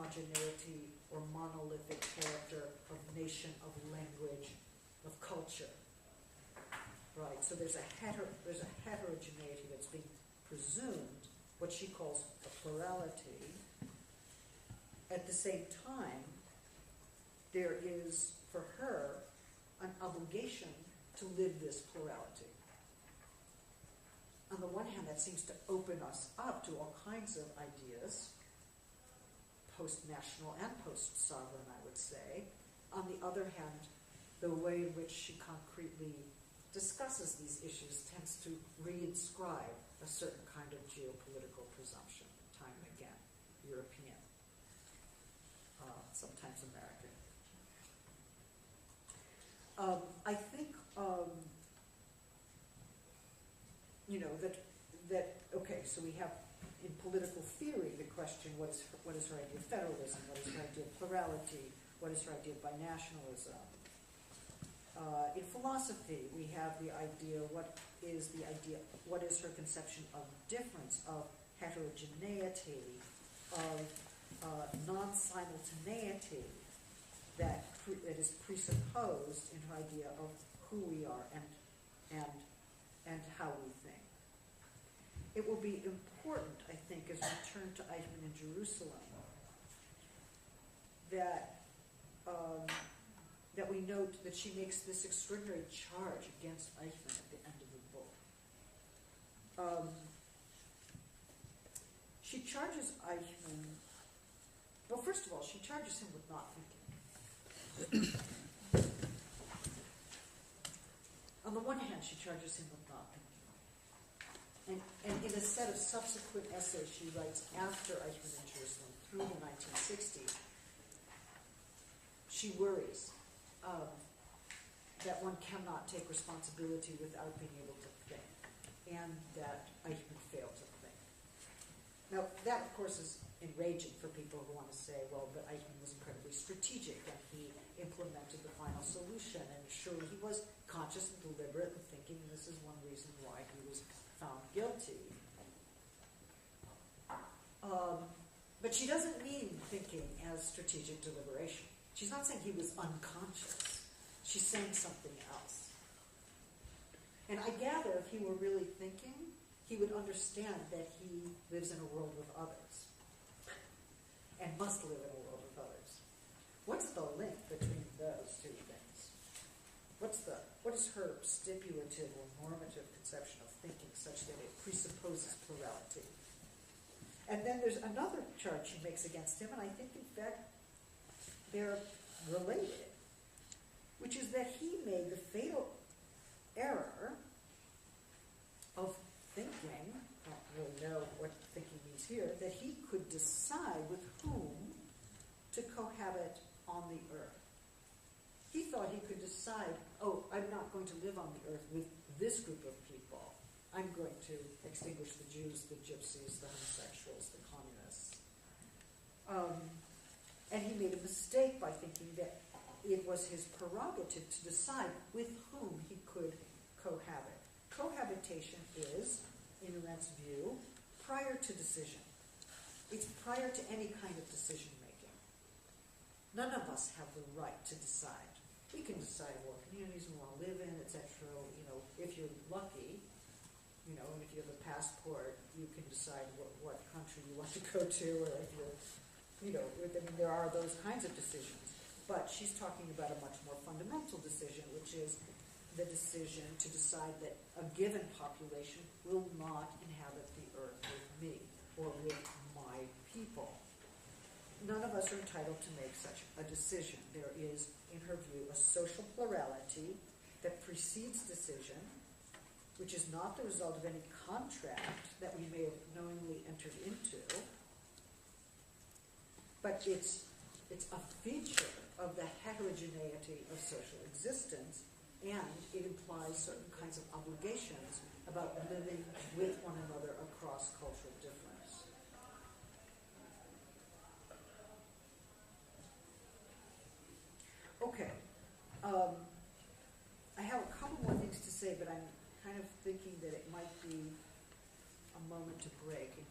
homogeneity or monolithic character of nation, of language, of culture. Right, so there's a heterogeneity that's being presumed, what she calls a plurality. At the same time, there is, for her, an obligation to live this plurality. On the one hand, that seems to open us up to all kinds of ideas, post-national and post-sovereign, I would say. On the other hand, the way in which she concretely discusses these issues tends to reinscribe a certain kind of geopolitical presumption, time and again, European, sometimes American. I think, okay, so we have in political theory the question, what is her idea of federalism, what is her idea of plurality, what is her idea of binationalism. In philosophy, we have the idea, what is her conception of difference, of heterogeneity, of non-simultaneity that is presupposed in her idea of who we are and how we think. It will be important, I think, as we turn to Eichmann in Jerusalem, that we note that she makes this extraordinary charge against Eichmann at the end of the book. She charges Eichmann, well, first of all, she charges him with not thinking. On the one hand, she charges him with not thinking. And in a set of subsequent essays she writes after Eichmann in Jerusalem through the 1960s, she worries that one cannot take responsibility without being able to think, and that Eichmann failed to think. Now, that, of course, is enraging for people who want to say, well, but Eichmann was incredibly strategic, and he implemented the final solution, and sure, he was conscious and deliberate in thinking, and this is one reason why he was found guilty. But she doesn't mean thinking as strategic deliberation. She's not saying he was unconscious. She's saying something else. And I gather if he were really thinking, he would understand that he lives in a world with others and must live in a world with others. What's the link between those two things? What is her stipulative or normative conception of thinking such that it presupposes plurality? And then there's another charge she makes against him, and I think, in fact, they're related, which is that he made the fatal error of thinking, I don't really know what thinking means here, that he could decide with whom to cohabit on the earth. He thought he could decide, oh, I'm not going to live on the earth with this group of people. I'm going to extinguish the Jews, the gypsies, the homosexuals, the communists. And he made a mistake by thinking that it was his prerogative to decide with whom he could cohabit. Cohabitation is, in Arendt's view, prior to decision. It's prior to any kind of decision making. None of us have the right to decide. We can decide what communities we want to live in, etc. If you're lucky, and if you have a passport, you can decide what country you want to go to, or if you're there are those kinds of decisions. But she's talking about a much more fundamental decision, which is the decision to decide that a given population will not inhabit the earth with me or with my people. None of us are entitled to make such a decision. There is, in her view, a social plurality that precedes decision, which is not the result of any contract that we may have knowingly entered into, but it's a feature of the heterogeneity of social existence, and it implies certain kinds of obligations about living with one another across cultural difference. Okay. I have a couple more things to say, but I'm kind of thinking that it might be a moment to break in